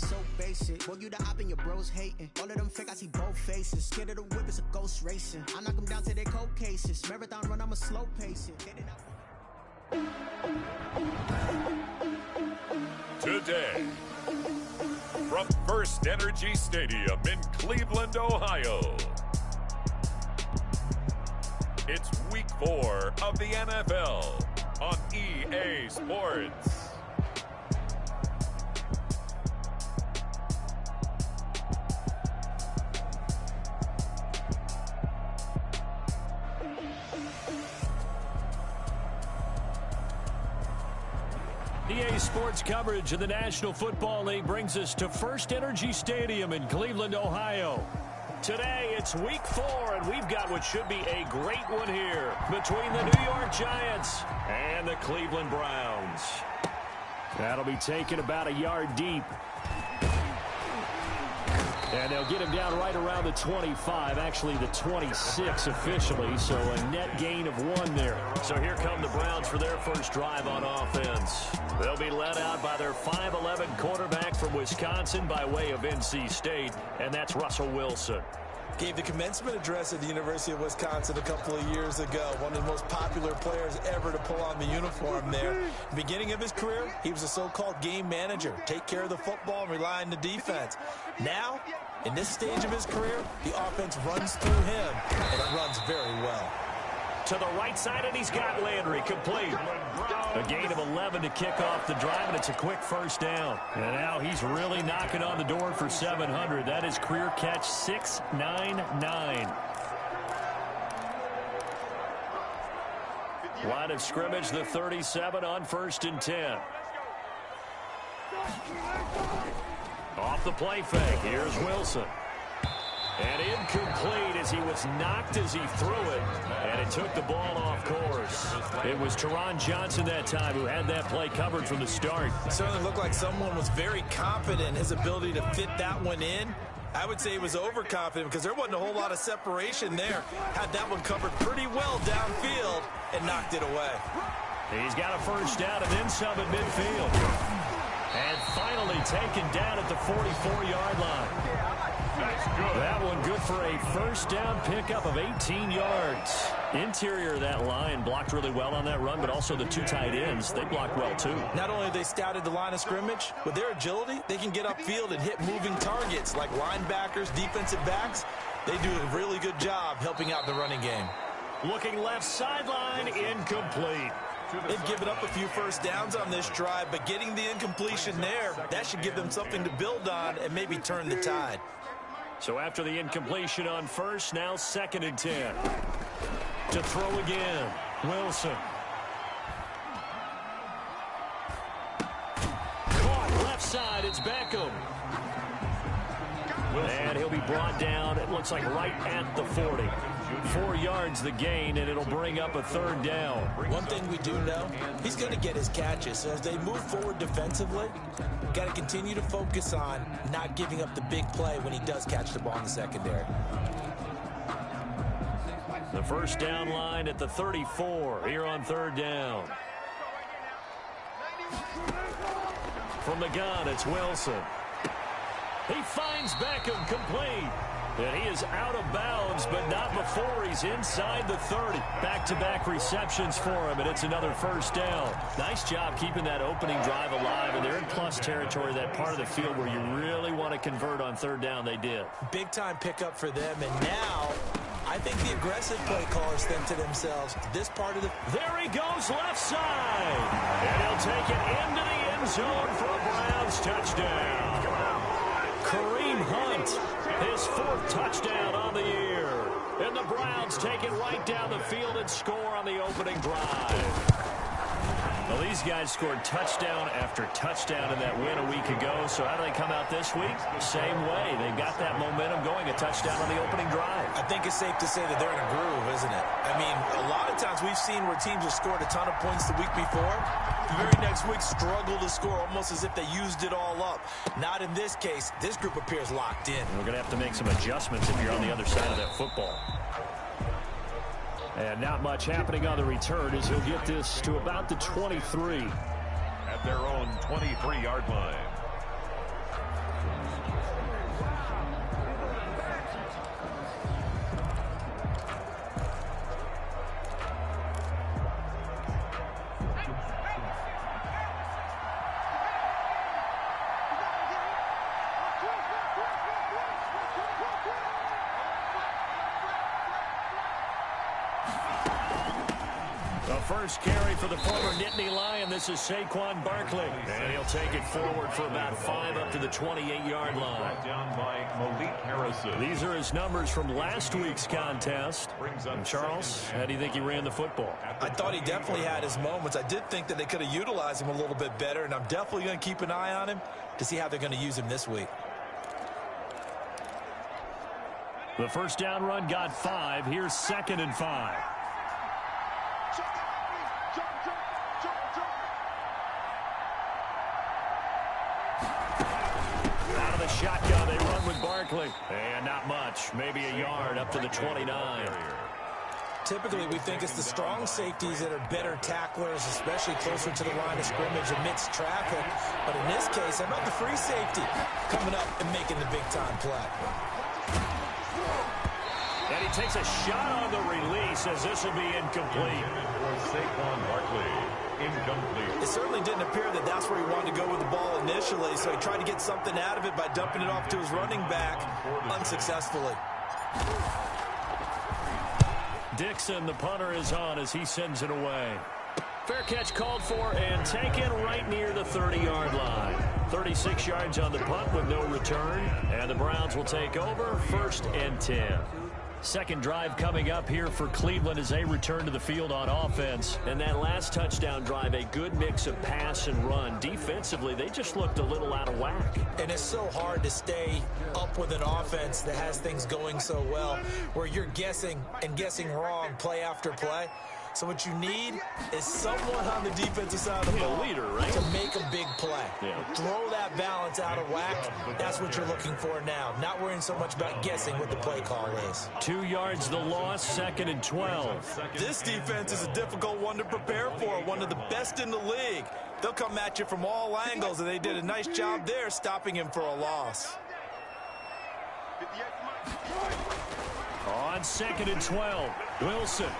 we so basic. Boy, you the op and your bros hating. All of them fake, I see both faces. Scared of the whip, it's a ghost racing. I knock them down to their cold cases. Marathon run, I'm a slow pacing. Today, from First Energy Stadium in Cleveland, Ohio, it's Week 4 of the NFL on EA Sports. EA Sports coverage of the National Football League brings us to First Energy Stadium in Cleveland, Ohio. Today, it's Week 4, and we've got what should be a great one here between the New York Giants and the Cleveland Browns. That'll be taken about a yard deep. And they'll get him down right around the 25, actually the 26 officially, so a net gain of 1 there. So here come the Browns for their first drive on offense. They'll be led out by their 5'11 quarterback from Wisconsin by way of NC State, and that's Russell Wilson. Gave the commencement address at the University of Wisconsin a couple of years ago. One of the most popular players ever to pull on the uniform there. Beginning of his career, he was a so-called game manager. Take care of the football and rely on the defense. Now, in this stage of his career, the offense runs through him, and it runs very well. To the right side, and he's got Landry complete. A gain of 11 to kick off the drive, and it's a quick first down. And now he's really knocking on the door for 700. That is career catch 699. Line of scrimmage, the 37 on 1st and 10. Off the play fake, here's Wilson. And incomplete as he was knocked as he threw it. And it took the ball off course. It was Teron Johnson that time who had that play covered from the start. It certainly looked like someone was very confident in his ability to fit that one in. I would say he was overconfident because there wasn't a whole lot of separation there. Had that one covered pretty well downfield and knocked it away. He's got a first down and then some at midfield. And finally taken down at the 44-yard line. That one good for a first down pickup of 18 yards. Interior of that line blocked really well on that run, but also the 2 tight ends, they blocked well too. Not only have they scouted the line of scrimmage, with their agility, they can get upfield and hit moving targets like linebackers, defensive backs. They do a really good job helping out the running game. Looking left sideline, incomplete. They've given up a few first downs on this drive, but getting the incompletion there, that should give them something to build on and maybe turn the tide. So after the incompletion on first, now 2nd and 10. To throw again, Wilson. Caught left side, it's Beckham. And he'll be brought down, it looks like right at the 40. 4 yards the gain, and it'll bring up a 3rd down. One thing we do know, he's going to get his catches. So as they move forward defensively, got to continue to focus on not giving up the big play when he does catch the ball in the secondary. The first down line at the 34 here on 3rd down. From the gun, it's Wilson. He finds Beckham complete. And he is out of bounds, but not before he's inside the 30. Back-to-back receptions for him, and it's another first down. Nice job keeping that opening drive alive, and they're in plus territory, that part of the field where you really want to convert on 3rd down. They did. Big-time pickup for them, and now I think the aggressive play callers think to themselves, this part of the... There he goes left side, and he'll take it into the end zone for a Browns touchdown. Kareem Hunt, his 4th touchdown on the year. And the Browns take it right down the field and score on the opening drive. Well, these guys scored touchdown after touchdown in that win a week ago. So how do they come out this week? Same way. They've got that momentum going, a touchdown on the opening drive. I think it's safe to say that they're in a groove, isn't it? I mean, a lot of times we've seen where teams have scored a ton of points the week before. The very next week struggle to score almost as if they used it all up. Not in this case. This group appears locked in. We're going to have to make some adjustments if you're on the other side of that football. And not much happening on the return as he'll get this to about the 23. At their own 23-yard line. The first carry for the former Nittany Lion. This is Saquon Barkley. And he'll take it forward for about 5 up to the 28-yard line. Down by Malik Harrison. These are his numbers from last week's contest. And Charles, how do you think he ran the football? I thought he definitely had his moments. I did think that they could have utilized him a little bit better, and I'm definitely going to keep an eye on him to see how they're going to use him this week. The first down run got 5. Here's 2nd and 5. Out of the shotgun, they run with Barkley. And not much, maybe a yard up to the 29. Typically, we think it's the strong safeties that are better tacklers, especially closer to the line of scrimmage amidst traffic. But in this case, how about the free safety coming up and making the big-time play? And he takes a shot on the release as this will be incomplete. Saquon Barkley, incomplete. It certainly didn't appear that that's where he wanted to go with the ball initially, so he tried to get something out of it by dumping it off to his running back unsuccessfully. Dixon, the punter, is on as he sends it away. Fair catch called for and taken right near the 30-yard line. 36 yards on the punt with no return. And the Browns will take over 1st and 10. Second drive coming up here for Cleveland as they return to the field on offense. And that last touchdown drive, a good mix of pass and run. Defensively, they just looked a little out of whack. And it's so hard to stay up with an offense that has things going so well, where you're guessing and guessing wrong play after play. So what you need is someone on the defensive side of the ball, leader, right? to make a big play. Yeah. Throw that balance out of whack. That's what you're looking for now. Not worrying so much about guessing what the play call is. 2 yards the loss, 2nd and 12. This defense is a difficult one to prepare for, one of the best in the league. They'll come at you from all angles, and they did a nice job there stopping him for a loss. On 2nd and 12, Wilson.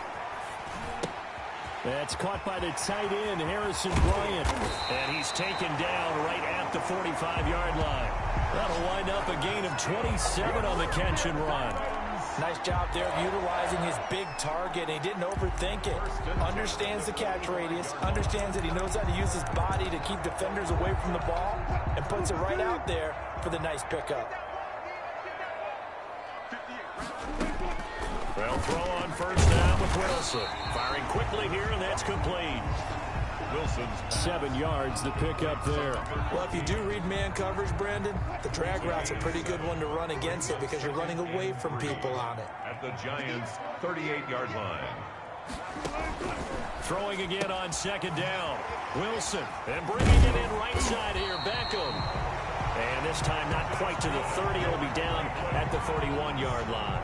That's caught by the tight end, Harrison Bryant. And he's taken down right at the 45-yard line. That'll wind up a gain of 27 on the catch and run. Nice job there of utilizing his big target. He didn't overthink it. Understands the catch radius. Understands that he knows how to use his body to keep defenders away from the ball. And puts it right out there for the nice pickup. They'll throw on first down with Wilson. Firing quickly here, and that's complete. Wilson's 7 yards, the pickup there. Well, if you do read man coverage, Brandon, the drag route's a pretty good one to run against it because you're running away from people on it. at the Giants' 38-yard line. Throwing again on 2nd down. Wilson, and bringing it in right side here, Beckham. And this time not quite to the 30. It'll be down at the 31-yard line.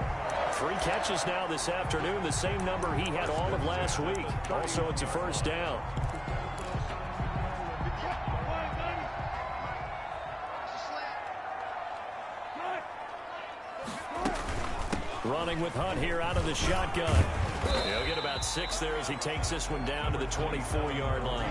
3 catches now this afternoon, the same number he had all of last week. Also, it's a first down. Running with Hunt here out of the shotgun. He'll get about 6 there as he takes this one down to the 24-yard line.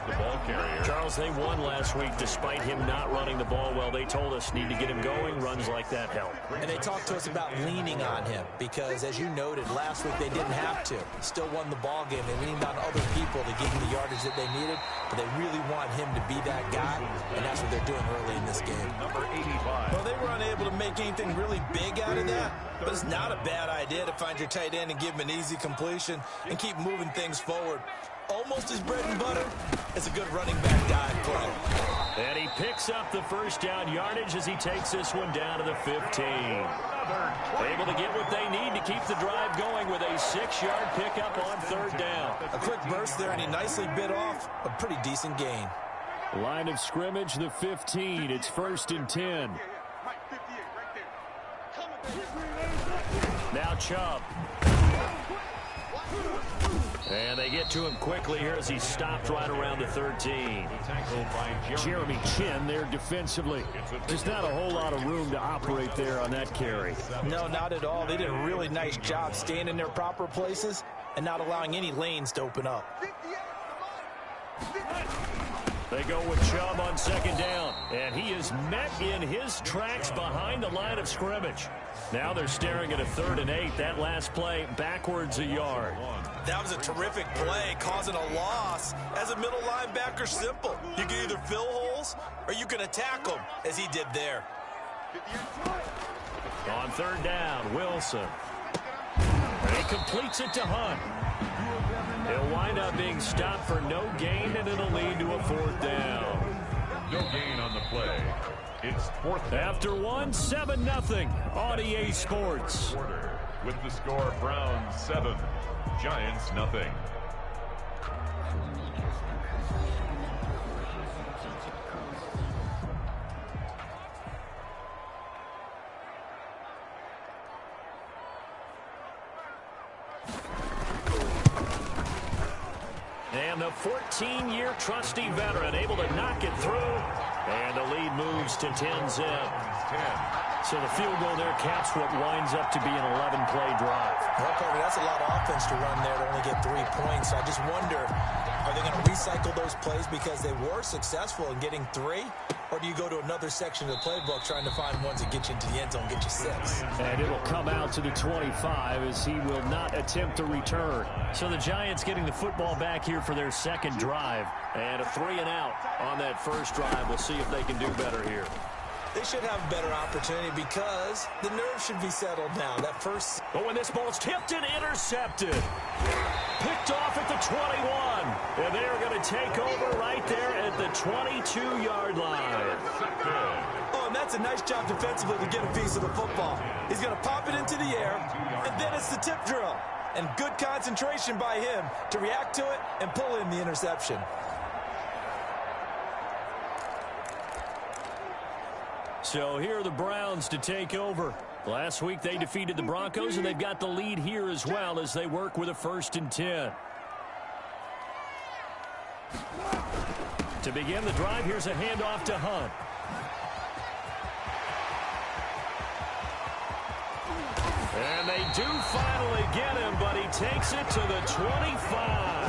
The ball carrier. Charles, they won last week despite him not running the ball well. They told us need to get him going. Runs like that help. And they talked to us about leaning on him because, as you noted, last week they didn't have to. Still won the ball game. They leaned on other people to give him the yardage that they needed, but they really want him to be that guy, and that's what they're doing early in this game. Number 85. Well, they were unable to make anything really big out of that, but it's not a bad idea to find your tight end and give him an easy completion and keep moving things forward. Almost his bread and butter is a good running back dive play. And he picks up the first down yardage as he takes this one down to the 15. Able to get what they need to keep the drive going with a 6-yard pickup on 3rd down. A quick burst there, and he nicely bit off a pretty decent gain. Line of scrimmage, the 15. It's 1st and 10. Now Chubb. And they get to him quickly here as he stopped right around the 13. Jeremy Chin there defensively. Just not a whole lot of room to operate there on that carry. No, not at all. They did a really nice job staying in their proper places and not allowing any lanes to open up. They go with Chubb on second down, and he is met in his tracks behind the line of scrimmage. Now they're staring at a 3rd and 8. That last play backwards a yard. That was a terrific play, causing a loss. As a middle linebacker, simple. You can either fill holes or you can attack them, as he did there. On 3rd down, Wilson. And he completes it to Hunt. He'll wind up being stopped for no gain, and it'll lead to a 4th down. No gain on the play. It's 4th down. After 1, 7-0 on EA Sports. With the score, Browns 7, Giants 0. And the 14-year trusty veteran able to knock it through. And the lead moves to 10-zip. So the field goal there caps what winds up to be an 11-play drive. Well, Carter, that's a lot of offense to run there to only get 3 points. I just wonder, are they going to recycle those plays because they were successful in getting 3? Or do you go to another section of the playbook trying to find ones that get you into the end zone, get you 6? And it'll come out to the 25 as he will not attempt to return. So the Giants getting the football back here for their 2nd drive. And a 3-and-out on that first drive. We'll see if they can do better here. They should have a better opportunity because the nerves should be settled now. That first... But when this ball's tipped and intercepted. Picked off at the 21. And they're going to take over right there at the 22-yard line. Oh, and that's a nice job defensively to get a piece of the football. He's going to pop it into the air, and then it's the tip drill. And good concentration by him to react to it and pull in the interception. So here are the Browns to take over. Last week they defeated the Broncos, and they've got the lead here as well as they work with a 1st and 10. To begin the drive, here's a handoff to Hunt. And they do finally get him, but he takes it to the 25.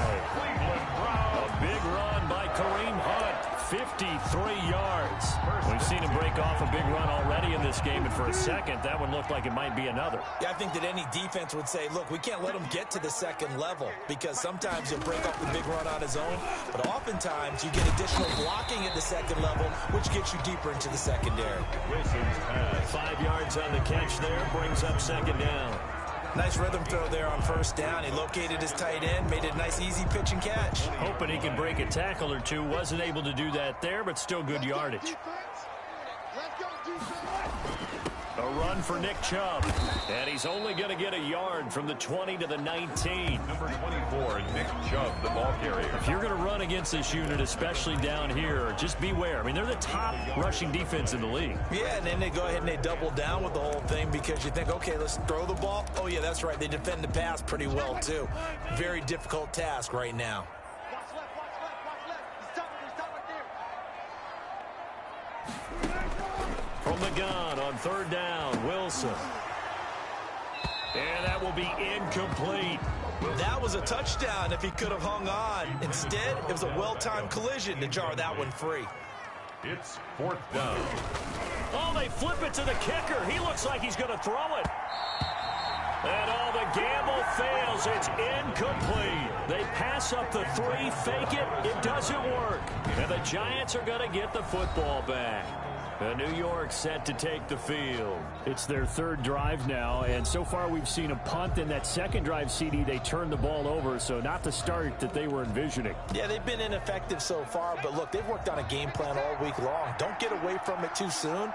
A big run by Kareem Hunt. 53 yards. We've seen him break off a big run already in this game, and for a second, that one looked like it might be another. Yeah, I think that any defense would say, look, we can't let him get to the 2nd level because sometimes he'll break off the big run on his own, but oftentimes you get additional blocking at the 2nd level, which gets you deeper into the secondary. 5 yards on the catch there, brings up 2nd down. Nice rhythm throw there on 1st down. He located his tight end, made it a nice easy pitch and catch. Hoping he can break a tackle or two. Wasn't able to do that there, but still good yardage. A run for Nick Chubb. And he's only going to get a yard from the 20 to the 19. Number 24, Nick Chubb, the ball carrier. If you're going to run against this unit, especially down here, just beware. I mean, they're the top rushing defense in the league. Yeah, and then they go ahead and they double down with the whole thing because you think, okay, let's throw the ball. Oh, yeah, that's right. They defend the pass pretty well, too. Very difficult task right now. From the gun on 3rd down, Wilson. And that will be incomplete. That was a touchdown if he could have hung on. Instead, it was a well-timed collision to jar that one free. It's 4th down. Oh, they flip it to the kicker. He looks like he's going to throw it. And all the gamble fails. It's incomplete. They pass up the 3, fake it. It doesn't work. And the Giants are going to get the football back. New York set to take the field. It's their 3rd drive now, and so far we've seen a punt. In that 2nd drive, CD, they turned the ball over, so not the start that they were envisioning. Yeah, they've been ineffective so far, but look, they've worked on a game plan all week long. Don't get away from it too soon.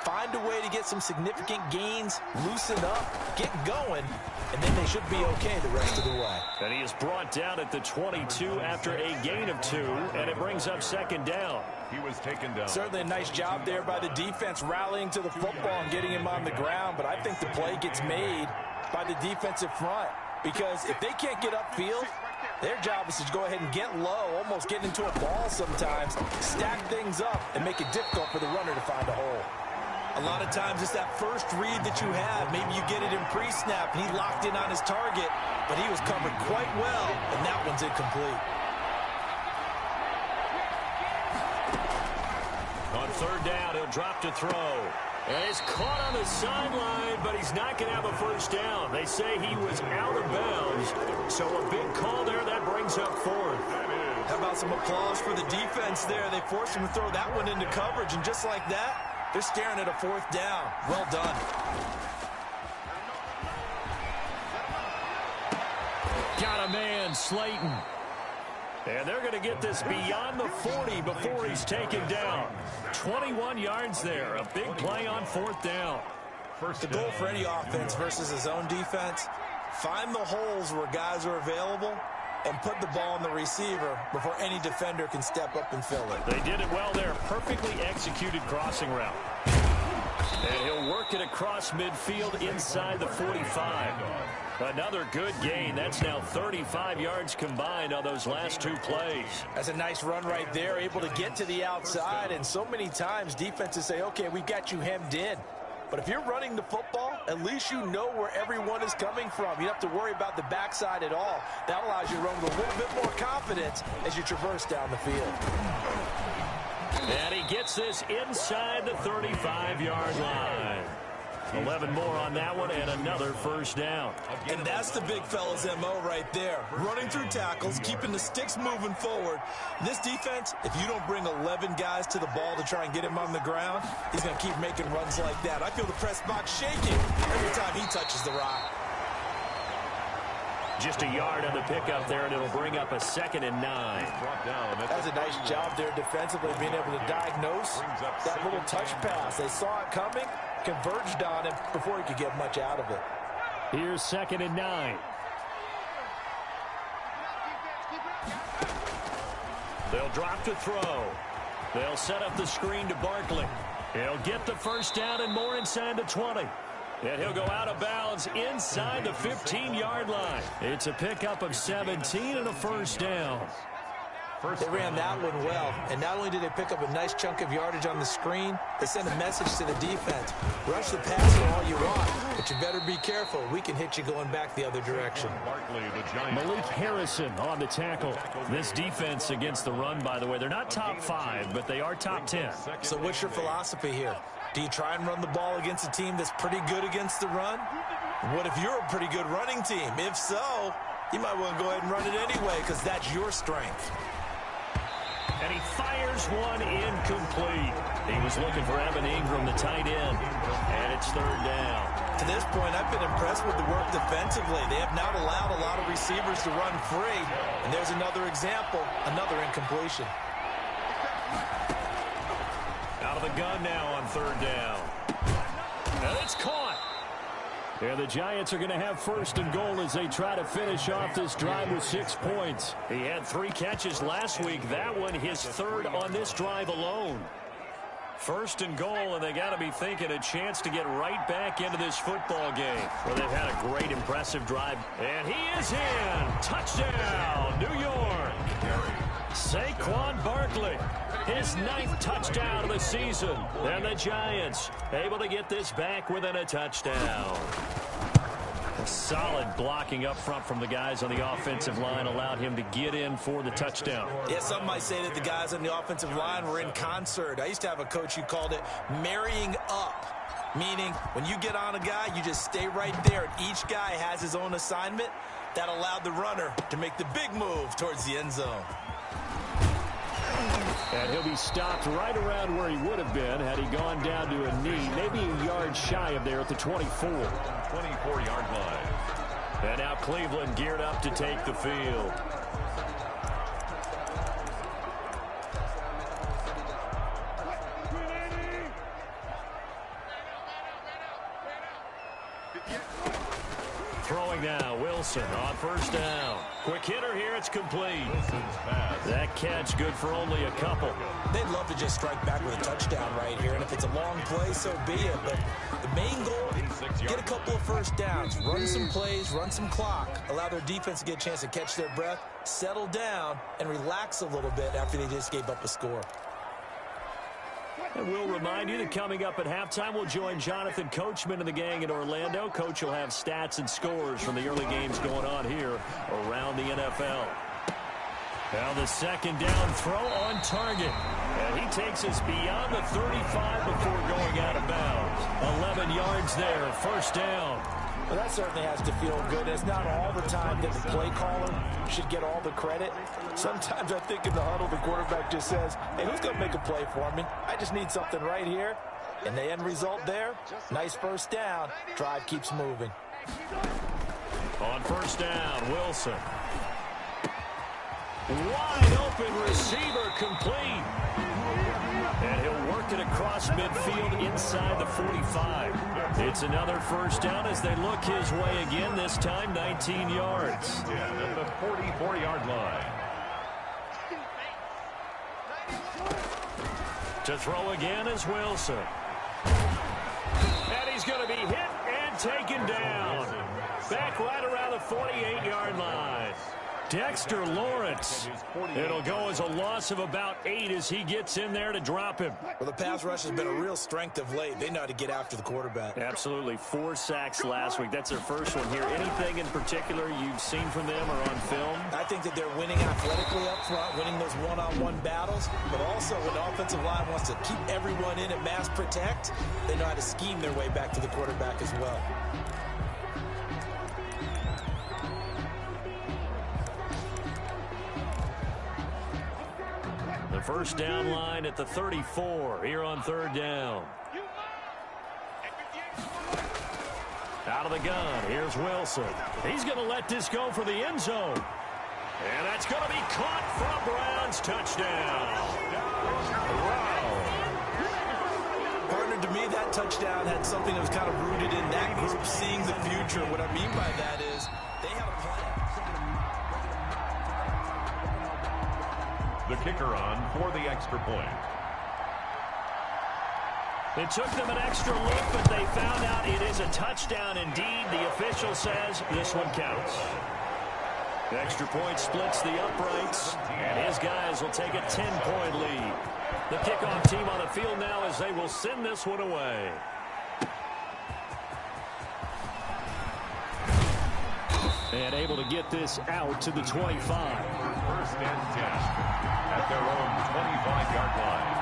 Find a way to get some significant gains, loosen up, get going, and then they should be okay the rest of the way. And he is brought down at the 22 after a gain of 2, and it brings up 2nd down. He was taken down. Certainly a nice job there by the defense rallying to the football and getting him on the ground, but I think the play gets made by the defensive front because if they can't get upfield, their job is to go ahead and get low, almost get into a ball sometimes, stack things up, and make it difficult for the runner to find a hole. A lot of times it's that first read that you have. Maybe you get it in pre-snap, and he locked in on his target, but he was covered quite well, and that one's incomplete. third down. He'll drop to throw. And he's caught on the sideline, but he's not going to have a first down. They say he was out of bounds. So a big call there. That brings up fourth. How about some applause for the defense there? They forced him to throw that one into coverage, and just like that, they're staring at a fourth down. Well done. Got a man, Slayton. And they're going to get this beyond the 40 before he's taken down. 21 yards there. A big play on fourth down. The goal for any offense versus his own defense, find the holes where guys are available and put the ball on the receiver before any defender can step up and fill it. They did it well there. Perfectly executed crossing route. And he'll work it across midfield inside the 45. Another good gain. That's now 35 yards combined on those last two plays. That's a nice run right there, able to get to the outside. And so many times defenses say, okay, we've got you hemmed in. But if you're running the football, at least you know where everyone is coming from. You don't have to worry about the backside at all. That allows you to run with a little bit more confidence as you traverse down the field. And he gets this inside the 35-yard line. 11 more on that one and another first down. And that's the big fella's MO right there. Running through tackles, keeping the sticks moving forward. This defense, if you don't bring 11 guys to the ball to try and get him on the ground, he's going to keep making runs like that. I feel the press box shaking every time he touches the rock. Just a yard on the pickup there, and it'll bring up a 2nd and 9. That's a nice job there defensively, being able to diagnose that little touch pass. They saw it coming, converged on him before he could get much out of it. Here's 2nd and 9. They'll drop to throw. They'll set up the screen to Barkley. He'll get the first down and more inside the 20. And he'll go out of bounds inside the 15-yard line. It's a pickup of 17 and a first down. They ran that one well, and not only did they pick up a nice chunk of yardage on the screen, they sent a message to the defense. Rush the passer all you want, but you better be careful. We can hit you going back the other direction. Malik Harrison on the tackle. This defense against the run, by the way, they're not top 5, but they are top 10. So what's your philosophy here? Do you try and run the ball against a team that's pretty good against the run? What if you're a pretty good running team? If so, you might want to go ahead and run it anyway because that's your strength. And he fires one incomplete. He was looking for Evan Ingram, the tight end. And it's third down. To this point, I've been impressed with the work defensively. They have not allowed a lot of receivers to run free. And there's another example, another incompletion. Out of the gun now on third down. And it's caught. And the Giants are going to have first and goal as they try to finish off this drive with 6 points. He had 3 catches last week. That one his third on this drive alone. First and goal, and they got to be thinking a chance to get right back into this football game. Well, they've had a great, impressive drive. And he is in. Touchdown, New York. Saquon Barkley, his 9th touchdown of the season. And the Giants able to get this back within a touchdown. Solid blocking up front from the guys on the offensive line allowed him to get in for the touchdown. Yeah, some might say that the guys on the offensive line were in concert. I used to have a coach who called it marrying up, meaning when you get on a guy, you just stay right there, and each guy has his own assignment. That allowed the runner to make the big move towards the end zone. And he'll be stopped right around where he would have been had he gone down to a knee, maybe a yard shy of there at the 24. 24-yard line. And now Cleveland geared up to take the field. Throwing now, Wilson on first down. Quick hitter here, it's complete. That catch good for only a couple. They'd love to just strike back with a touchdown right here, and if it's a long play, so be it. But the main goal, get a couple of first downs, run some plays, run some clock, allow their defense to get a chance to catch their breath, settle down, and relax a little bit after they just gave up a score. And we'll remind you that coming up at halftime, we'll join Jonathan Coachman and the gang in Orlando. Coach will have stats and scores from the early games going on here around the NFL. Now the second down throw on target. And he takes us beyond the 35 before going out of bounds. 11 yards there, first down. Well, that certainly has to feel good. It's not all the time that the play caller should get all the credit. Sometimes I think in the huddle, the quarterback just says, hey, who's going to make a play for me? I just need something right here. And the end result there, nice first down. Drive keeps moving. On first down, Wilson. Wide open receiver complete. And he'll work it across midfield inside the 45. It's another first down as they look his way again, this time 19 yards. Yeah, at the 44-yard line. To throw again is Wilson. And he's going to be hit and taken down. Back right around the 48-yard line. Dexter Lawrence. It'll go as a loss of about 8 as he gets in there to drop him. Well, the pass rush has been a real strength of late. They know how to get after the quarterback. Absolutely. 4 sacks last week. That's their first one here. Anything in particular you've seen from them or on film? I think that they're winning athletically up front, winning those one-on-one battles, but also when the offensive line wants to keep everyone in and mass protect, they know how to scheme their way back to the quarterback as well. The first down line at the 34 here on third down. Out of the gun, here's Wilson. He's going to let this go for the end zone. And that's going to be caught for a Browns touchdown. Wow. Partner, to me, that touchdown had something that was kind of rooted in that group seeing the future. What I mean by that is they had a plan. The kicker on for the extra point. It took them an extra look, but they found out it is a touchdown indeed. The official says this one counts. The extra point splits the uprights, and his guys will take a 10-point lead. The kickoff team on the field now as they will send this one away. And able to get this out to the 25. First and 10 at their own 25-yard line.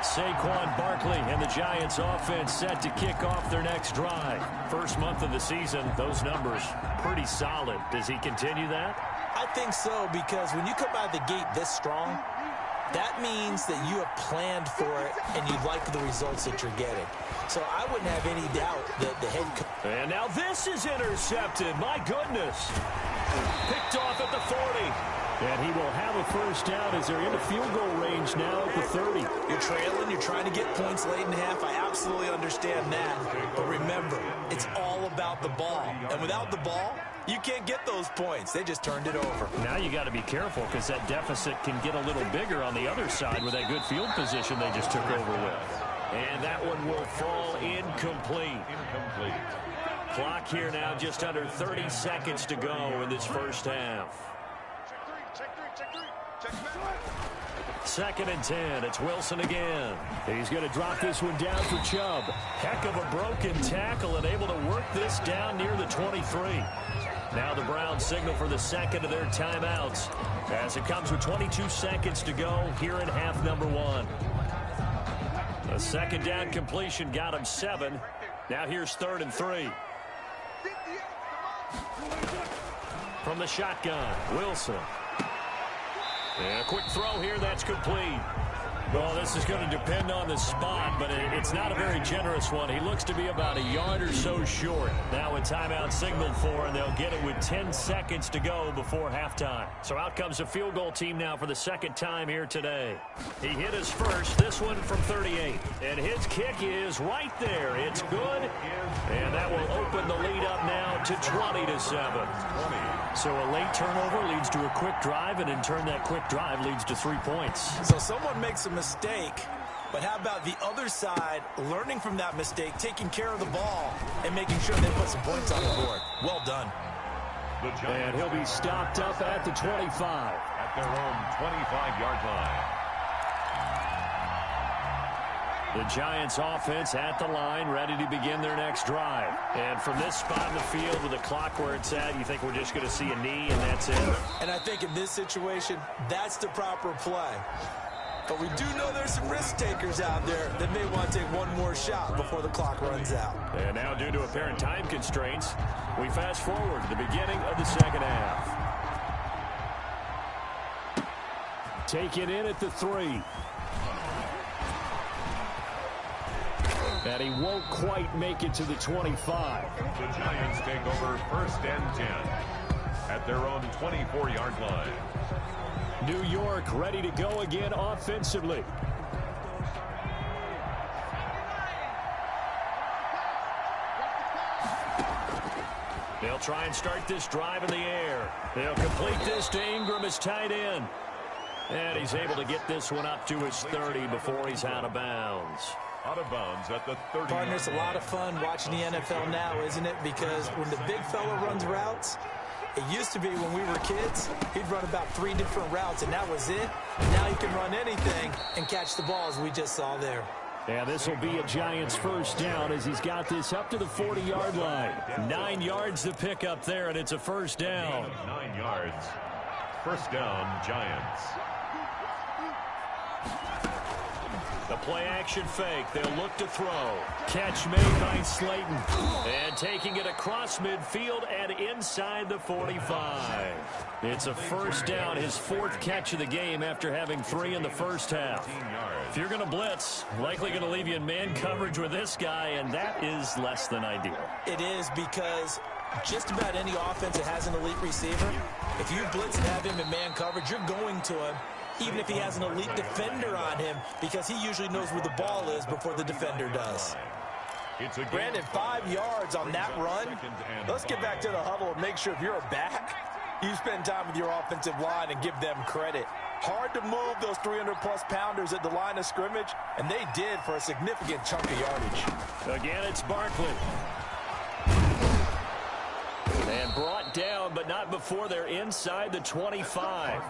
Saquon Barkley and the Giants offense set to kick off their next drive. First month of the season, those numbers pretty solid. Does he continue that? I think so, because when you come out of the gate this strong, that means that you have planned for it and you like the results that you're getting. So I wouldn't have any doubt that the head coach. And now this is intercepted. My goodness. Picked off at the 40. And he will have a first down as they're into field goal range now at the 30. You're trailing. You're trying to get points late in half. I absolutely understand that. But remember, it's all about the ball. And without the ball, you can't get those points. They just turned it over. Now you got to be careful because that deficit can get a little bigger on the other side with that good field position they just took over with. And that one will fall incomplete. Clock here now just under 30 seconds to go in this first half. Second and 10. It's Wilson again. He's going to drop this one down for Chubb. Heck of a broken tackle and able to work this down near the 23. Now the Browns signal for the second of their timeouts as it comes with 22 seconds to go here in half number 1. A second down completion got him 7. Now here's 3rd and 3. From the shotgun, Wilson. And a quick throw here, that's complete. Well, this is going to depend on the spot, but it's not a very generous one. He looks to be about a yard or so short. Now a timeout signaled for, and they'll get it with 10 seconds to go before halftime. So out comes the field goal team now for the second time here today. He hit his first, this one from 38. And his kick is right there. It's good, and that will open the lead up now to 20-7. So a late turnover leads to a quick drive, and in turn that quick drive leads to 3 points. So someone makes a mistake, but how about the other side learning from that mistake, taking care of the ball, and making sure they put some points on the board? Well done. And he'll be stopped up at the 25. At their own 25-yard line. The Giants offense at the line, ready to begin their next drive. And from this spot in the field with the clock where it's at, you think we're just going to see a knee and that's it? And I think in this situation, that's the proper play. But we do know there's some risk takers out there that may want to take one more shot before the clock runs out. And now, due to apparent time constraints, we fast forward to the beginning of the second half. Taken in at the 3. And he won't quite make it to the 25. The Giants take over 1st and 10 at their own 24-yard line. New York ready to go again offensively. They'll try and start this drive in the air. They'll complete this to Ingram as tight end. And he's able to get this one up to his 30 before he's out of bounds. Out of bounds at the 30. Partner, it's a lot of fun watching the NFL now, isn't it? Because when the big fella runs routes, it used to be when we were kids, he'd run about 3 different routes, and that was it. Now he can run anything and catch the ball, as we just saw there. Yeah, this will be a Giants first down as he's got this up to the 40-yard line. 9 yards to pick up there, and it's a first down. 9 yards. First down, Giants. The play-action fake. They'll look to throw. Catch made by Slayton. And taking it across midfield and inside the 45. It's a first down, his 4th catch of the game after having 3 in the first half. If you're going to blitz, likely going to leave you in man coverage with this guy, and that is less than ideal. It is, because just about any offense that has an elite receiver, if you blitz and have him in man coverage, you're going to him, even if he has an elite defender on him, because he usually knows where the ball is before the defender does. Brandon, 5 yards on that run. Let's get back to the huddle and make sure if you're a back, you spend time with your offensive line and give them credit. Hard to move those 300-plus pounders at the line of scrimmage, and they did for a significant chunk of yardage. Again, it's Barkley. And brought down, but not before they're inside the 25.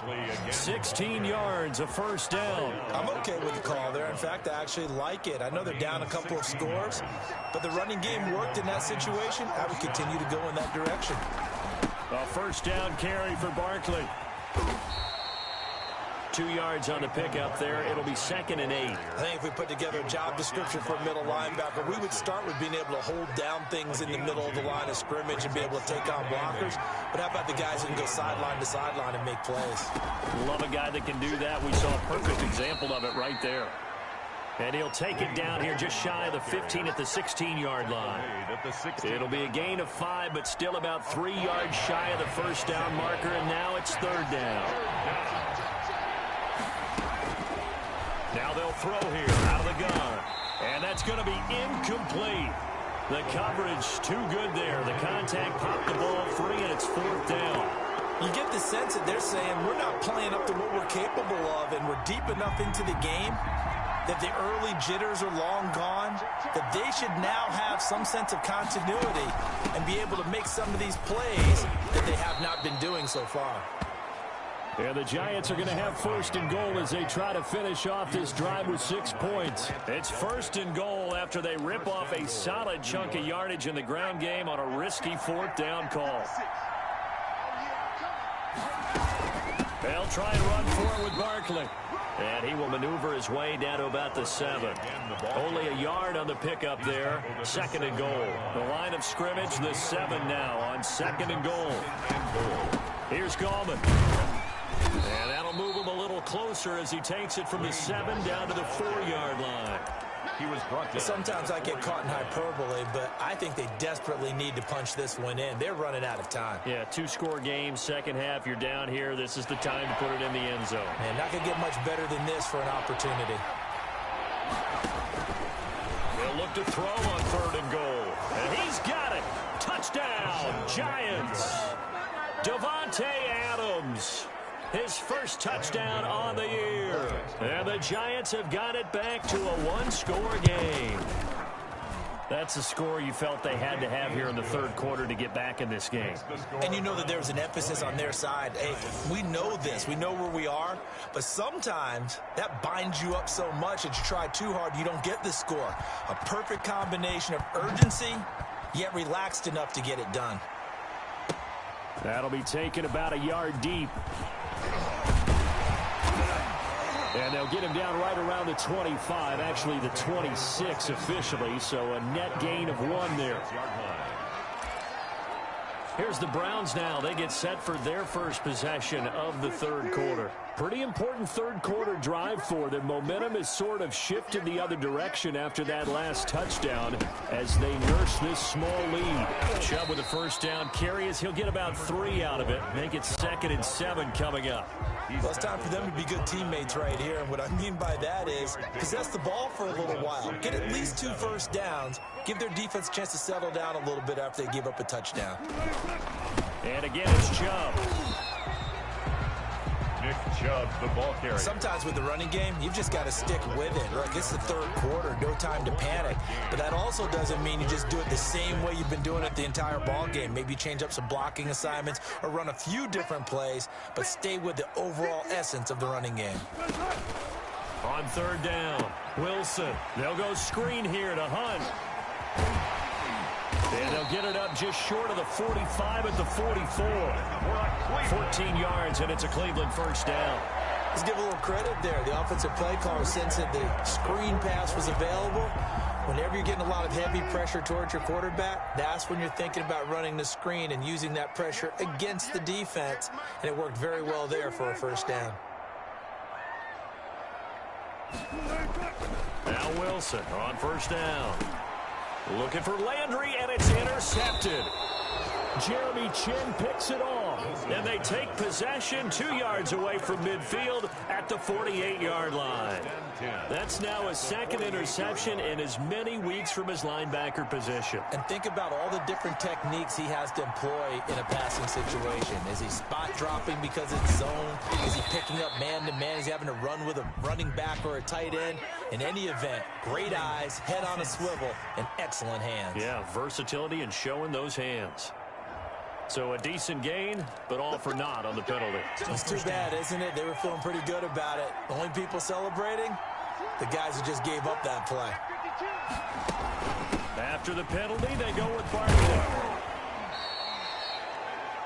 16 yards, a first down. I'm okay with the call there. In fact, I actually like it. I know they're down a couple of scores, but the running game worked in that situation. I would continue to go in that direction. A first down carry for Barkley. 2 yards on the pickup there. It'll be 2nd and 8. I think if we put together a job description for a middle linebacker, we would start with being able to hold down things in the middle of the line of scrimmage and be able to take on blockers. But how about the guys who can go sideline to sideline and make plays? Love a guy that can do that. We saw a perfect example of it right there. And he'll take it down here just shy of the 15 at the 16-yard line. It'll be a gain of 5, but still about 3 yards shy of the first down marker, and now it's 3rd down. Now they'll throw here out of the gun. And that's going to be incomplete. The coverage too good there. The contact popped the ball free, and it's 4th down. You get the sense that they're saying we're not playing up to what we're capable of, and we're deep enough into the game that the early jitters are long gone, that they should now have some sense of continuity and be able to make some of these plays that they have not been doing so far. And the Giants are going to have 1st and goal as they try to finish off this drive with 6 points. It's 1st and goal after they rip off a solid chunk of yardage in the ground game on a risky 4th down call. They'll try and run for it with Barkley. And he will maneuver his way down to about the 7. Only a yard on the pickup there. 2nd and goal. The line of scrimmage, the 7 now on 2nd and goal. Here's Gallman. And that'll move him a little closer as he takes it from the 7 down to the 4-yard line. He was brought down. Sometimes I get caught in hyperbole, but I think they desperately need to punch this one in. They're running out of time. Yeah, 2-score game, second half, you're down here. This is the time to put it in the end zone. And not going to get much better than this for an opportunity. They'll look to throw on 3rd and goal. And he's got it. Touchdown, Giants. Davante Adams. His first touchdown on the year. And the Giants have got it back to a 1-score game. That's a score you felt they had to have here in the third quarter to get back in this game. And you know that there was an emphasis on their side. Hey, we know this. We know where we are. But sometimes that binds you up so much that you try too hard, you don't get the score. A perfect combination of urgency, yet relaxed enough to get it done. That'll be taken about a yard deep. And they'll get him down right around the 25, actually the 26 officially, so a net gain of 1 there. Here's the Browns now. They get set for their first possession of the third quarter. Pretty important third quarter drive for them. Momentum has sort of shifted the other direction after that last touchdown as they nurse this small lead. Chubb with a first down carry as he'll get about 3 out of it. Make it 2nd and 7 coming up. Well, it's time for them to be good teammates right here. And what I mean by that is possess the ball for a little while. Get at least 2 first downs. Give their defense a chance to settle down a little bit after they give up a touchdown. And again, it's Chubb. Nick Chubb, the ball carrier. Sometimes with the running game, you've just got to stick with it. Look, it's the third quarter, no time to panic. But that also doesn't mean you just do it the same way you've been doing it the entire ball game. Maybe change up some blocking assignments or run a few different plays, but stay with the overall essence of the running game. On third down, Wilson. They'll go screen here to Hunt. And they'll get it up just short of the 45 at the 44. 14 yards, and it's a Cleveland first down. Let's give a little credit there. The offensive play caller sensed that the screen pass was available. Whenever you're getting a lot of heavy pressure towards your quarterback, that's when you're thinking about running the screen and using that pressure against the defense. And it worked very well there for a first down. Now Wilson on first down. Looking for Landry, and it's intercepted. Jeremy Chin picks it off, and they take possession 2 yards away from midfield at the 48-yard line. That's now a second interception in as many weeks from his linebacker position. And think about all the different techniques he has to employ in a passing situation. Is he spot dropping because it's zone? Is he picking up man-to-man? Is he having to run with a running back or a tight end? In any event, great eyes, head on a swivel, and excellent hands. Yeah, versatility and showing those hands. So a decent gain, but all for naught on the penalty. It's too bad, isn't it? They were feeling pretty good about it. The only people celebrating, the guys who just gave up that play. After the penalty, they go with Barkley.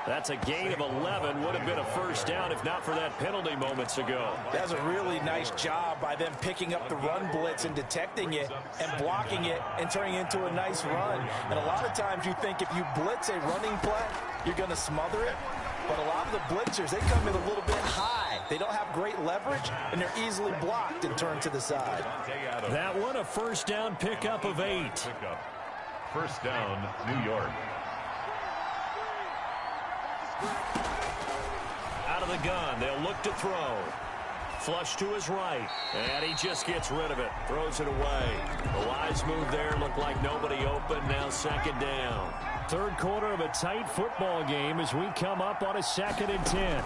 That's a gain of 11. Would have been a first down if not for that penalty moments ago. That's a really nice job by them picking up the run blitz and detecting it and blocking it and turning it into a nice run. And a lot of times you think if you blitz a running play, you're going to smother it. But a lot of the blitzers, they come in a little bit high. They don't have great leverage, and they're easily blocked and turned to the side. That one, a first down pickup of 8. First down, New York. Out of the gun, they'll look to throw. Flush to his right, and he just gets rid of it. Throws it away. The wise move there, looked like nobody open. Now second down. Third quarter of a tight football game as we come up on a 2nd and 10.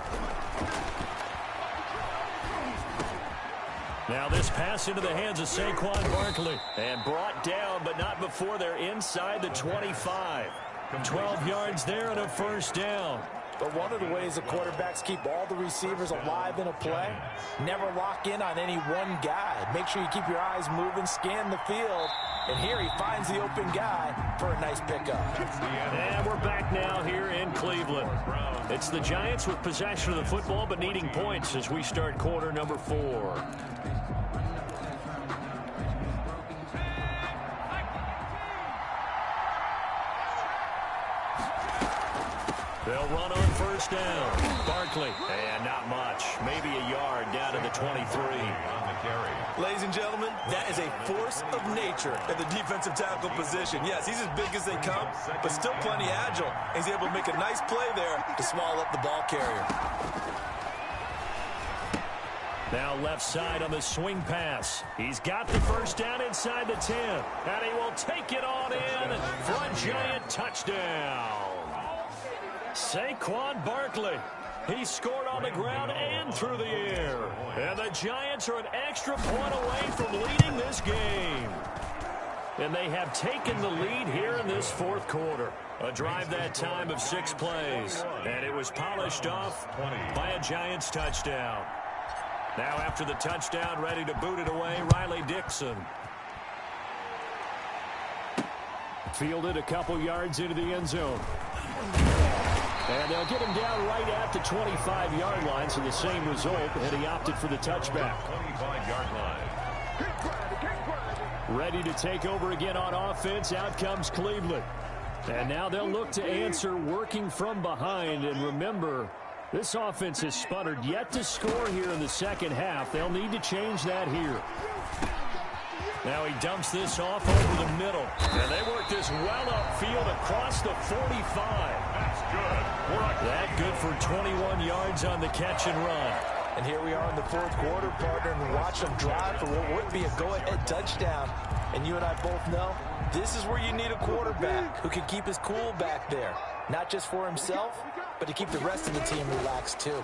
Now this pass into the hands of Saquon Barkley. And brought down, but not before they're inside the 25. 12 yards there and a first down. But one of the ways the quarterbacks keep all the receivers alive in a play, never lock in on any one guy. Make sure you keep your eyes moving, scan the field. And here he finds the open guy for a nice pickup. And we're back now here in Cleveland. It's the Giants with possession of the football but needing points as we start quarter number 4. They'll run on first down. Barkley, and not much. Maybe a yard down to the 23. Ladies and gentlemen, that is a force of nature at the defensive tackle position. Yes, he's as big as they come, but still plenty agile. He's able to make a nice play there to swallow up the ball carrier. Now left side on the swing pass. He's got the first down inside the 10. And he will take it on in for a Giant touchdown. Saquon Barkley. He scored on the ground and through the air. And the Giants are an extra point away from leading this game. And they have taken the lead here in this fourth quarter. A drive that time of 6 plays. And it was polished off by a Giants touchdown. Now after the touchdown, ready to boot it away, Riley Dixon. Fielded a couple yards into the end zone. And they'll get him down right at the 25-yard line, so the same result, and he opted for the touchback. 25-yard line. Ready to take over again on offense. Out comes Cleveland. And now they'll look to answer working from behind. And remember, this offense has sputtered yet to score here in the second half. They'll need to change that here. Now he dumps this off over the middle. And they work this well upfield across the 45. That's good. That good for 21 yards on the catch and run. And here we are in the fourth quarter, partner, and watch them drive for what would be a go-ahead touchdown. And you and I both know this is where you need a quarterback who can keep his cool back there. Not just for himself, but to keep the rest of the team relaxed too.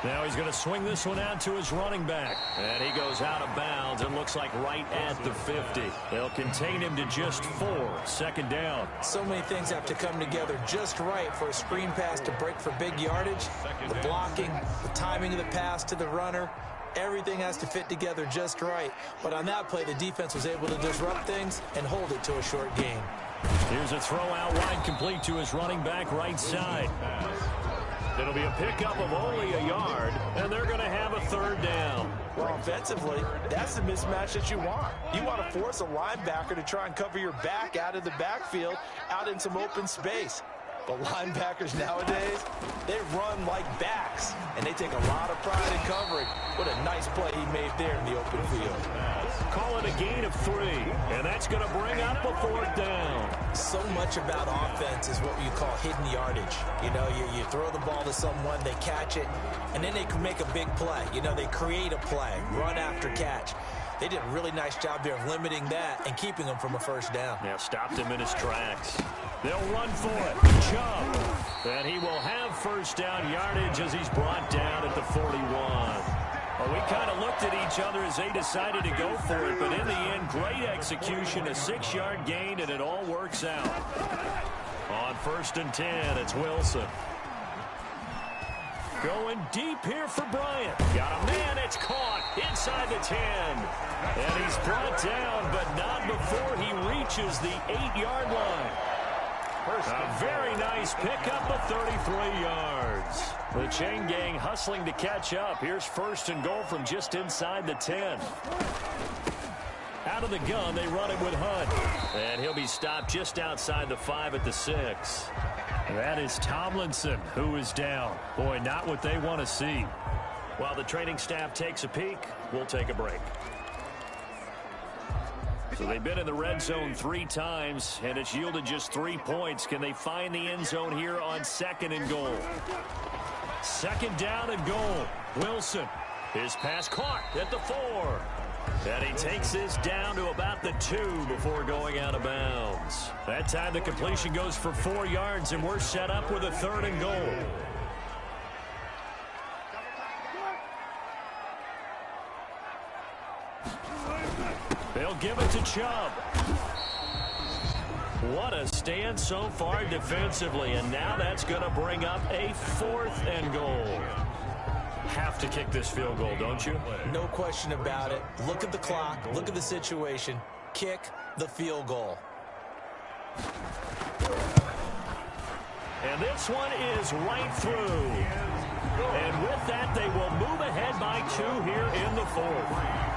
Now he's going to swing this one out to his running back. And he goes out of bounds and looks like right at the 50. They'll contain him to just 4. Second down. So many things have to come together just right for a screen pass to break for big yardage. The blocking, the timing of the pass to the runner. Everything has to fit together just right. But on that play, the defense was able to disrupt things and hold it to a short gain. Here's a throw out wide, complete to his running back right side. It'll be a pickup of only a yard, and they're going to have a third down. Well, offensively, that's the mismatch that you want. You want to force a linebacker to try and cover your back out of the backfield, out in some open space. But linebackers nowadays, they run like backs, and they take a lot of pride in covering. What a nice play he made there in the open field. Call it a gain of 3, and that's going to bring up a fourth down. So much about offense is what you call hidden yardage. You know, you throw the ball to someone, they catch it, and then they can make a big play. You know, they create a play, run after catch. They did a really nice job there of limiting that and keeping him from a first down. Now stopped him in his tracks. They'll run for it. Chubb. And he will have first down yardage as he's brought down at the 41. Well, we kind of looked at each other as they decided to go for it, but in the end, great execution, a 6-yard gain, and it all works out. On 1st and 10, it's Wilson. Going deep here for Bryant. Got a man, it's caught inside the 10. And he's brought down, but not before he reaches the 8-yard line. A very nice pickup of 33 yards. The chain gang hustling to catch up. Here's 1st and goal from just inside the 10. Out of the gun, they run it with Hunt. And he'll be stopped just outside the 5 at the 6. That is Tomlinson, who is down. Boy, not what they want to see. While the training staff takes a peek, we'll take a break. So they've been in the red zone 3 times, and it's yielded just 3 points. Can they find the end zone here on 2nd and goal? 2nd down and goal. Wilson. His pass caught at the 4. And he takes this down to about the 2 before going out of bounds. That time the completion goes for 4 yards, and we're set up with a 3rd and goal. They'll give it to Chubb. What a stand so far defensively, and now that's going to bring up a 4th and goal. Have to kick this field goal, don't you? No question about it. Look at the clock. Look at the situation. Kick the field goal. And this one is right through. And with that, they will move ahead by 2 here in the 4th.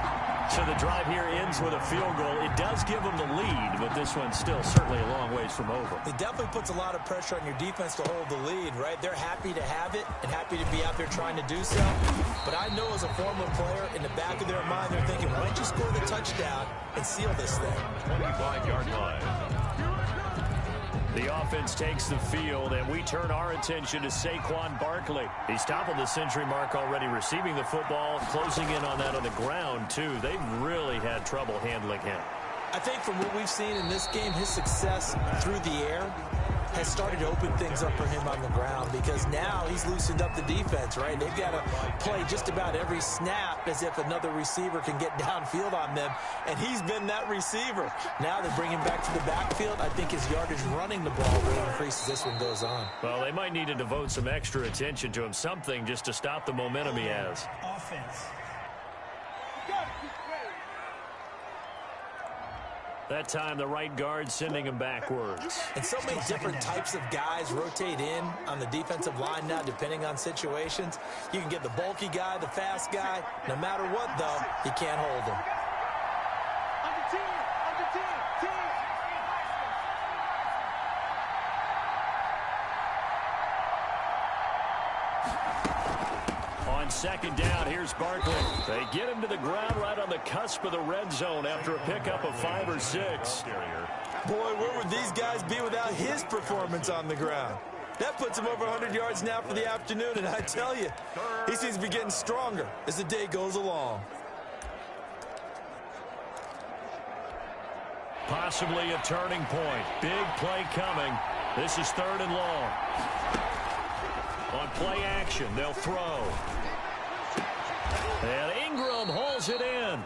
So the drive here ends with a field goal. It does give them the lead, but this one's still certainly a long ways from over. It definitely puts a lot of pressure on your defense to hold the lead, right? They're happy to have it and happy to be out there trying to do so. But I know as a former player, in the back of their mind, they're thinking, why don't you score the touchdown and seal this thing? 25-yard line. The offense takes the field, and we turn our attention to Saquon Barkley. He's toppled the century mark already, receiving the football, closing in on that on the ground, too. They've really had trouble handling him. I think from what we've seen in this game, his success through the air has started to open things up for him on the ground, because now he's loosened up the defense, right? They've got to play just about every snap as if another receiver can get downfield on them, and he's been that receiver. Now they bring him back to the backfield. I think his yardage running the ball will increase as this one goes on. Well, they might need to devote some extra attention to him, something just to stop the momentum he has. Offense. That time, the right guard sending him backwards. And so many different types of guys rotate in on the defensive line now, depending on situations. You can get the bulky guy, the fast guy. No matter what, though, you can't hold him. On second down, here's Barkley. They get him to the ground right on the cusp of the red zone after a pickup of 5 or 6. Boy, where would these guys be without his performance on the ground? That puts him over 100 yards now for the afternoon, and I tell you, he seems to be getting stronger as the day goes along. Possibly a turning point. Big play coming. This is 3rd and long. On play action, they'll throw. And Ingram hauls it in.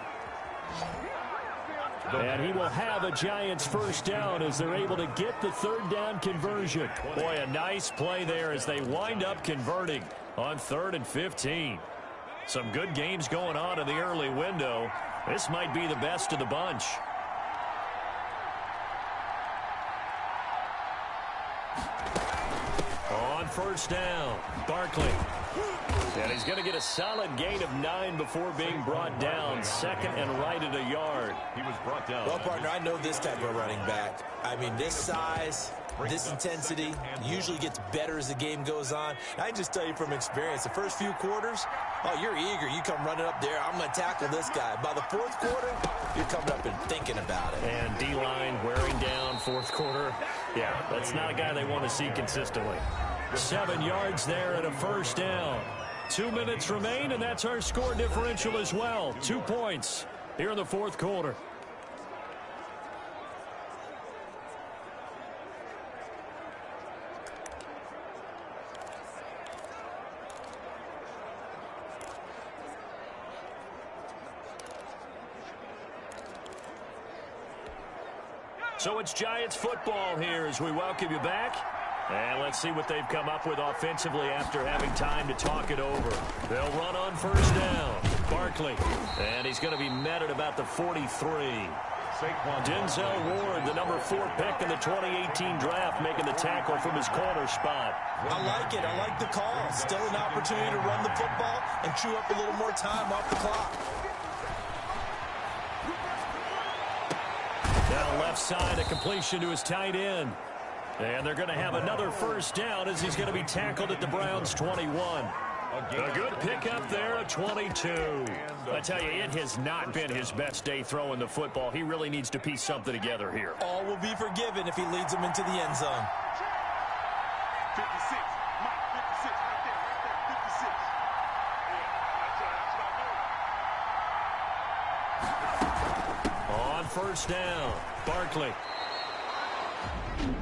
And he will have a Giants first down as they're able to get the 3rd down conversion. Boy, a nice play there as they wind up converting on 3rd and 15. Some good games going on in the early window. This might be the best of the bunch. On first down, Barkley. And he's going to get a solid gain of 9 before being brought down. 2nd and right at a yard. He was brought down. Well, partner, I know this type of running back. I mean, this size, this intensity usually gets better as the game goes on. I can just tell you from experience, the first few quarters, oh, you're eager. You come running up there, I'm going to tackle this guy. By the 4th quarter, you're coming up and thinking about it. And D-line wearing down 4th quarter. Yeah, that's not a guy they want to see consistently. 7 yards there and a first down. 2 minutes remain, and that's our score differential as well. 2 points here in the 4th quarter. So it's Giants football here as we welcome you back. And let's see what they've come up with offensively after having time to talk it over. They'll run on first down. Barkley. And he's going to be met at about the 43. Denzel Ward, the number 4 pick in the 2018 draft, making the tackle from his corner spot. I like it. I like the call. Still an opportunity to run the football and chew up a little more time off the clock. Now left side, a completion to his tight end. And they're going to have another first down as he's going to be tackled at the Browns' 21. A good pickup there at 22. I tell you, it has not been his best day throwing the football. He really needs to piece something together here. All will be forgiven if he leads them into the end zone. 56. Mike, 56. Right there, 56. On first down, Barkley.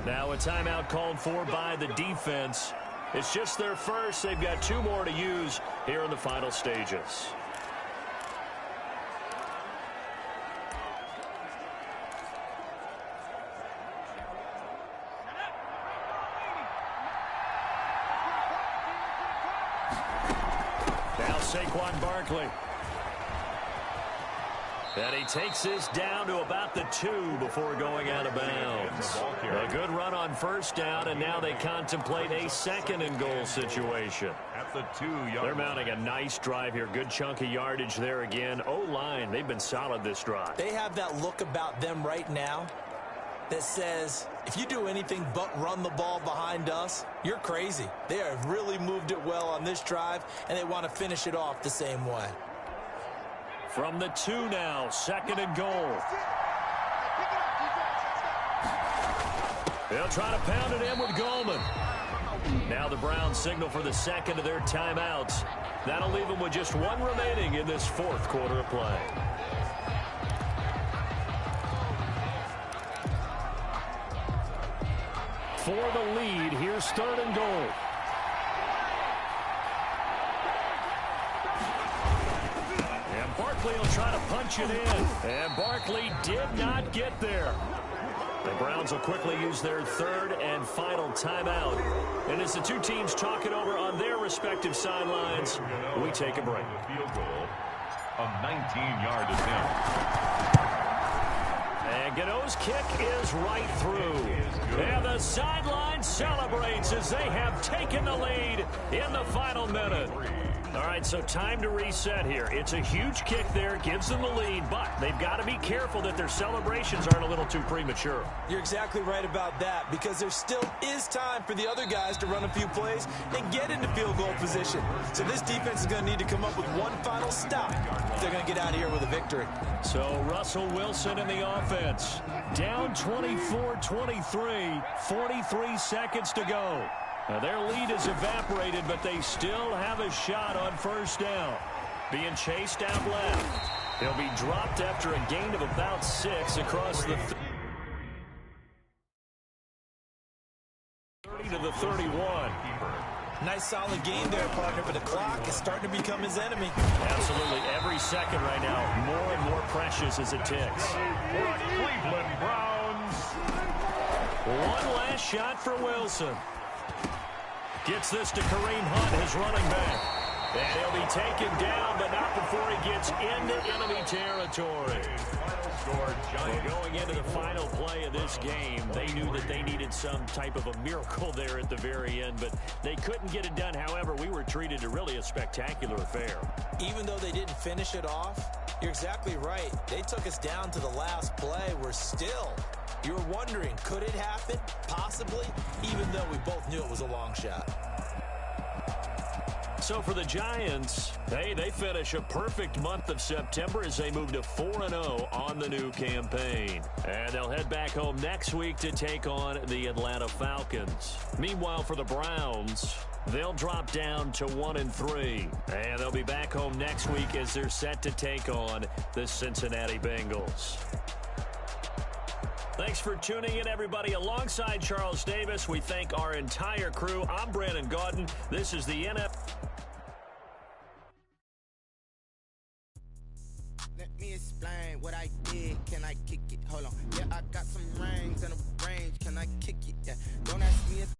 Now a timeout called for by the defense. It's just their first. They've got 2 more to use here in the final stages. Now Saquon Barkley. And he takes this down to about the 2 before going out of bounds. A good run on first down, and now they contemplate a 2nd and goal situation. At the 2-yard They're mounting a nice drive here. Good chunk of yardage there again. O-line, they've been solid this drive. They have that look about them right now that says, if you do anything but run the ball behind us, you're crazy. They have really moved it well on this drive, and they want to finish it off the same way. From the 2 now, 2nd and goal. They'll try to pound it in with Goldman. Now the Browns signal for the 2nd of their timeouts. That'll leave them with just 1 remaining in this 4th quarter of play. for the lead. Here's 3rd and goal. And Barkley will try to punch it in. And Barkley did not get there. The Browns will quickly use their 3rd and final timeout. And as the two teams talk it over on their respective sidelines, we take a break. Field goal, a 19-yard attempt. And Gano's kick is right through. And the sideline celebrates as they have taken the lead in the final minute. All right, so time to reset here. It's a huge kick there, gives them the lead, but they've got to be careful that their celebrations aren't a little too premature. You're exactly right about that, because there still is time for the other guys to run a few plays and get into field goal position. So this defense is going to need to come up with one final stop if they're going to get out of here with a victory. So Russell Wilson in the offense. Down 24-23, 43 seconds to go. Now their lead is evaporated, but they still have a shot on 1st down. Being chased out left. He'll be dropped after a gain of about 6 across the 30 to the 31. Nice solid game there, partner, but the clock is starting to become his enemy. Absolutely. Every second right now, more and more precious as it ticks. For the Cleveland Browns. One last shot for Wilson. Gets this to Kareem Hunt, his running back. And he'll be taken down, but not before he gets into enemy territory. Well, going into the final play of this game, they knew that they needed some type of a miracle there at the very end, but they couldn't get it done. However, we were treated to really a spectacular affair. Even though they didn't finish it off, you're exactly right. They took us down to the last play. We're still, you were wondering, could it happen? Possibly, even though we both knew it was a long shot. So for the Giants, hey, they finish a perfect month of September as they move to 4-0 on the new campaign. And they'll head back home next week to take on the Atlanta Falcons. Meanwhile, for the Browns, they'll drop down to 1-3. And they'll be back home next week as they're set to take on the Cincinnati Bengals. Thanks for tuning in, everybody. Alongside Charles Davis, we thank our entire crew. I'm Brandon Gaudin. This is the NFL. Let me explain what I did. Can I kick it? Hold on. Yeah, I got some rings and a range. Can I kick it? Yeah. Don't ask me if